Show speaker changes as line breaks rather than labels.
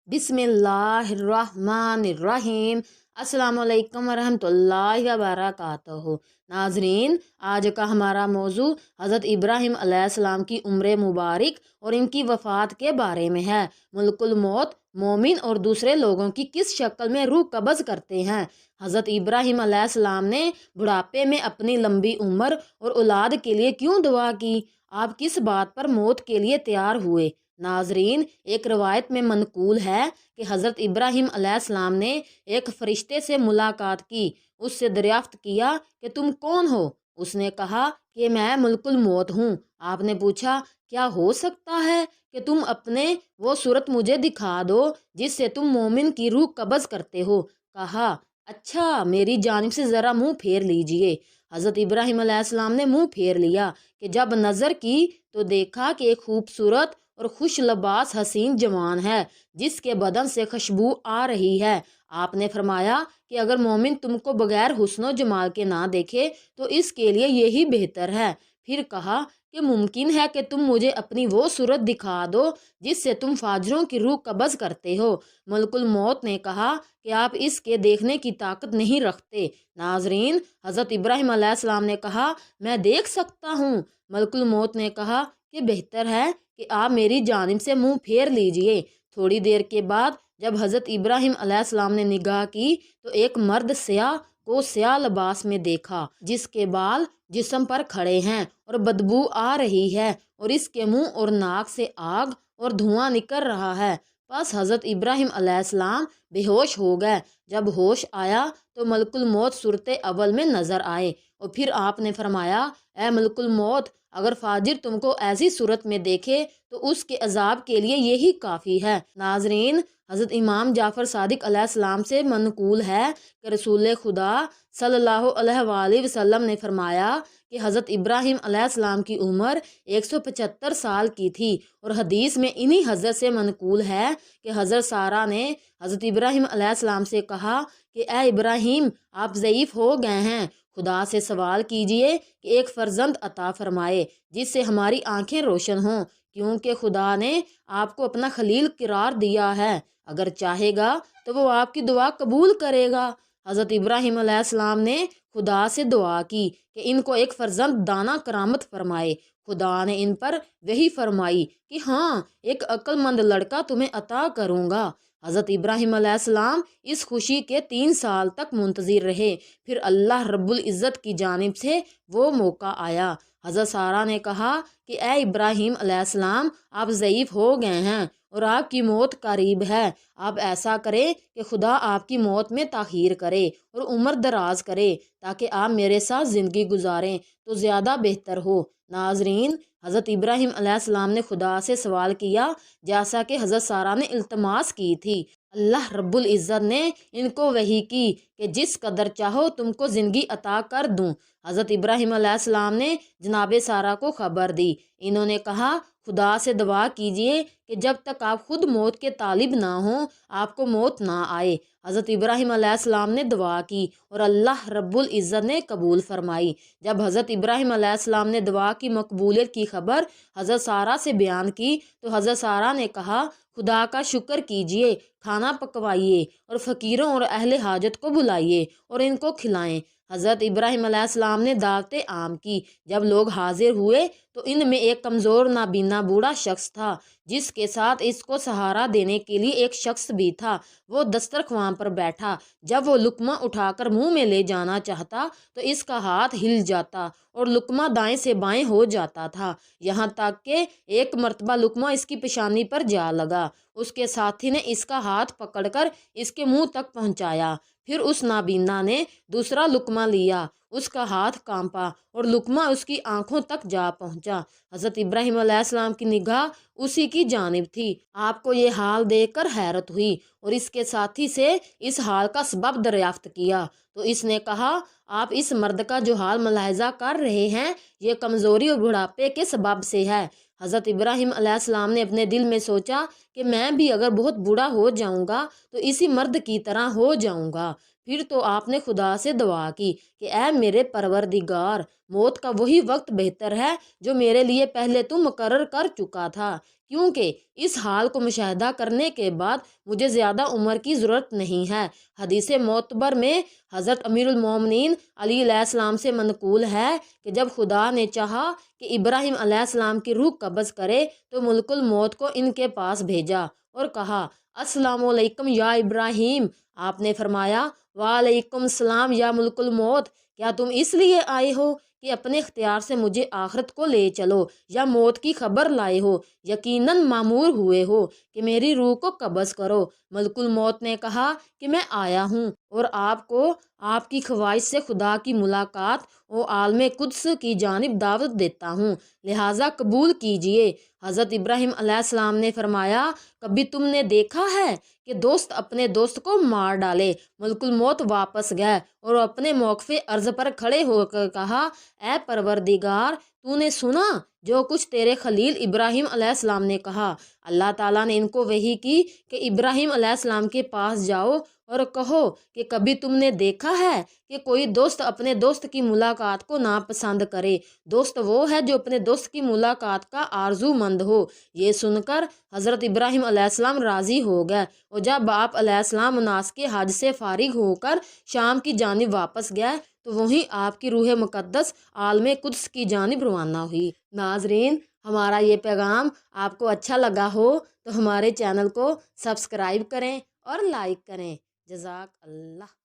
बिस्मिल्लाहिर्रहमानिर्रहीम। अस्सलाम वालेकुम वरहमतुल्लाहि वबरकातुहू। नाजरीन, आज का हमारा मौजू हज़रत इब्राहीम अलैहिस्सलाम की उम्र मुबारक और इनकी वफ़ात के बारे में है। मुल्कुल मौत मोमिन और दूसरे लोगों की किस शक्ल में रूह कब्ज़ करते हैं। हज़रत इब्राहीम अलैहिस्सलाम ने बुढ़ापे में अपनी लंबी उम्र और औलाद के लिए क्यों दुआ की? आप किस बात पर मौत के लिए तैयार हुए? नाजरीन, एक रवायत में मनकूल है कि हज़रत इब्राहीम अलैहिस्सलाम ने एक फ़रिश्ते से मुलाकात की। उससे दरियाफ्त किया कि तुम कौन हो? उसने कहा कि मैं मुल्कुल मौत हूँ। आपने पूछा, क्या हो सकता है कि तुम अपने वो सूरत मुझे दिखा दो जिससे तुम मोमिन की रूह कब्ज़ करते हो? कहा, अच्छा, मेरी जानिब से ज़रा मुँह फेर लीजिए। हज़रत इब्राहीम अलैहिस्सलाम ने मुँह फेर लिया कि जब नज़र की तो देखा कि एक खूबसूरत और खुश लबास हसीन जवान है जिसके बदन से खुशबू आ रही है। आपने फरमाया कि अगर मोमिन तुमको बगैर हुस्नो जमाल के ना देखे तो इसके लिए यही बेहतर है। फिर कहा कि मुमकिन है कि तुम मुझे अपनी वो सूरत दिखा दो जिससे तुम फाजरों की रूह कब्ज़ करते हो। मलकुल मौत ने कहा कि आप इसके देखने की ताकत नहीं रखते। नाजरीन, हज़रत इब्राहीम अलैहिस्सलाम ने कहा, मैं देख सकता हूँ। मलकुल मौत ने कहा कि बेहतर है कि आप मेरी जानिब से मुंह फेर लीजिए। थोड़ी देर के बाद जब हज़रत इब्राहीम अलैहिस्सलाम ने निगाह की तो एक मर्द स्याह को स्याह लिबास में देखा जिसके बाल जिस्म पर खड़े हैं और बदबू आ रही है और इसके मुंह और नाक से आग और धुआं निकल रहा है। बस हज़रत इब्राहीम अलैहिस्सलाम बेहोश हो गए। जब होश आया तो मलकुल मौत सूरत अव्वल में नज़र आए और फिर आपने फरमाया, ए मलकुल मौत, अगर फाजिर तुमको ऐसी सूरत में देखे तो उसके अजाब के लिए यही काफ़ी है। नाजरीन, हज़रत इमाम जाफ़र सादिक अलैहिस्सलाम से मनकूल है कि रसूल खुदा सल्लल्लाहु अलैहि वसल्लम ने फरमाया कि हज़रत इब्राहीम अलैहिस्सलाम की उम्र 175 साल की थी और हदीस में इन्हीं हज़रत से मनकूल है कि हज़रत सारा ने हज़रत इब्राहीम अलैहिस्सलाम से कहा कि ए इब्राहीम, आप ज़ईफ़ हो गए हैं, खुदा से सवाल कीजिए कि एक फ़र्जंद अता फरमाए जिससे हमारी आंखें रोशन हों, क्योंकि खुदा ने आपको अपना खलील करार दिया है। अगर चाहेगा तो वो आपकी दुआ कबूल करेगा। हज़रत इब्राहीम अलैहिस्सलाम ने खुदा से दुआ की कि इनको एक फ़र्जंद दाना करामत फरमाए। खुदा ने इन पर वही फरमाई कि हाँ, एक अक्लमंद लड़का तुम्हें अता करूँगा। हज़रत इब्राहीम अलैहिस्सलाम इस खुशी के 3 साल तक मुंतज़िर रहे। फिर अल्लाह रब्बुल इज़्ज़त की जानिब से वो मौका आया। हज़रत सारा ने कहा कि ए इब्राहीम अलैहिस्सलाम, आप ज़ईफ़ हो गए हैं और आपकी मौत करीब है। आप ऐसा करें कि खुदा आपकी मौत में ताख़ीर करे और उम्र दराज करे ताकि आप मेरे साथ ज़िंदगी गुजारें तो ज़्यादा बेहतर हो। नाजरीन, हज़रत इब्राहीम अलैहिस्सलाम ने खुदा से सवाल किया जैसा कि हज़रत सारा ने इल्तमास की थी। अल्लाह रब्बुल इज़्ज़त ने इनको वही की कि जिस कदर चाहो तुमको ज़िंदगी अता कर दूँ। हज़रत इब्राहीम अलैहिस्सलाम ने जनाब सारा को खबर दी। इन्होंने कहा, खुदा से दुआ कीजिए कि जब तक आप खुद मौत के तालिब ना हों आपको मौत ना आए। हज़रत इब्राहीम अलैहिस्सलाम ने दुआ की और अल्लाह रब्बुल इज़्ज़त ने कबूल फरमाई। जब हज़रत इब्राहीम अलैहिस्सलाम ने दुआ की मकबूलियत की खबर हज़रत सारा से बयान की तो हज़रत सारा ने कहा, खुदा का शुक्र कीजिए, खाना पकवाइए और फ़कीरों और अहले हाजत को बुलाइए और इनको खिलाएं। हज़रत इब्राहीम अलैहिस्सलाम ने दावत आम की। जब लोग हाजिर हुए तो इनमें एक कमज़ोर नाबीना बूढ़ा शख्स था जिसके साथ इसको सहारा देने के लिए एक शख्स भी था। वो दस्तरख्वान पर बैठा। जब वो लुकमा उठाकर मुंह में ले जाना चाहता तो इसका हाथ हिल जाता और लुकमा दाएं से बाएं हो जाता था, यहाँ तक कि एक मर्तबा लुकमा इसकी पेशानी पर जा लगा। उसके साथी ने इसका हाथ पकड़कर इसके मुंह तक पहुंचाया। फिर उस नाबीना ने दूसरा लुकमा लिया। उसका हाथ कांपा और लुकमा उसकी आंखों तक जा पहुंचा। हज़रत इब्राहीम अलैहिस्सलाम की निगाह उसी की जानिब थी। आपको ये हाल देखकर हैरत हुई और इसके साथी से इस हाल का सबब दरियाफ्त किया तो इसने कहा, आप इस मर्द का जो हाल मुलाहिजा कर रहे हैं ये कमज़ोरी और बुढ़ापे के सबब से है। हज़रत इब्राहीम अलैहिस्सलाम ने अपने दिल में सोचा कि मैं भी अगर बहुत बूढ़ा हो जाऊंगा तो इसी मर्द की तरह हो जाऊंगा। फिर तो आपने खुदा से दुआ की कि ऐ मेरे परवरदिगार, मौत का वही वक्त बेहतर है जो मेरे लिए पहले तू मुकर्रर कर चुका था, کیونکہ اس حال کو مشاہدہ کرنے کے بعد مجھے زیادہ عمر کی ضرورت نہیں ہے۔ حدیث معتبر میں حضرت امیر المومنین علی علیہ السلام سے منقول ہے کہ جب خدا نے چاہا کہ ابراہیم علیہ السلام کی روح قبض کرے تو ملک الموت کو ان کے پاس بھیجا اور کہا السلام علیکم یا ابراہیم۔ آپ نے فرمایا وعلیکم السلام یا ملک الموت، کیا تم اس لیے آئے ہو کہ اپنے اختیار سے مجھے آخرت کو لے چلو یا موت کی خبر لائے ہو؟ یقیناً مامور ہوئے ہو کہ میری روح کو قبض کرو۔ ملک الموت نے کہا کہ میں آیا ہوں اور آپ کو آپ کی خواہش سے خدا کی ملاقات و عالم قدس کی جانب دعوت دیتا ہوں، لہٰذا قبول کیجئے۔ حضرت ابراہیم علیہ السلام نے فرمایا کبھی تم نے دیکھا ہے کہ دوست اپنے دوست کو مار ڈالے؟ ملک الموت واپس گئے اور اپنے موقف عرض پر کھڑے ہو کر کہا اے پروردگار، تو نے سنا جو کچھ تیرے خلیل ابراہیم علیہ السلام نے کہا۔ اللہ تعالیٰ نے ان کو وحی کی کہ ابراہیم علیہ السلام کے پاس جاؤ اور کہو کہ کبھی تم نے دیکھا ہے کہ کوئی دوست اپنے دوست کی ملاقات کو ناپسند کرے؟ دوست وہ ہے جو اپنے دوست کی ملاقات کا آرزو مند ہو۔ یہ سن کر حضرت ابراہیم علیہ السلام راضی ہو گئے اور جب آپ علیہ السلام مناسک حج سے فارغ ہو کر شام کی جانب واپس گئے تو وہیں آپ کی روح مقدس عالم قدس کی جانب روانہ ہوئی۔ ناظرین، ہمارا یہ پیغام آپ کو اچھا لگا ہو تو ہمارے چینل کو سبسکرائب کریں اور لائک کریں۔ جزاک اللہ۔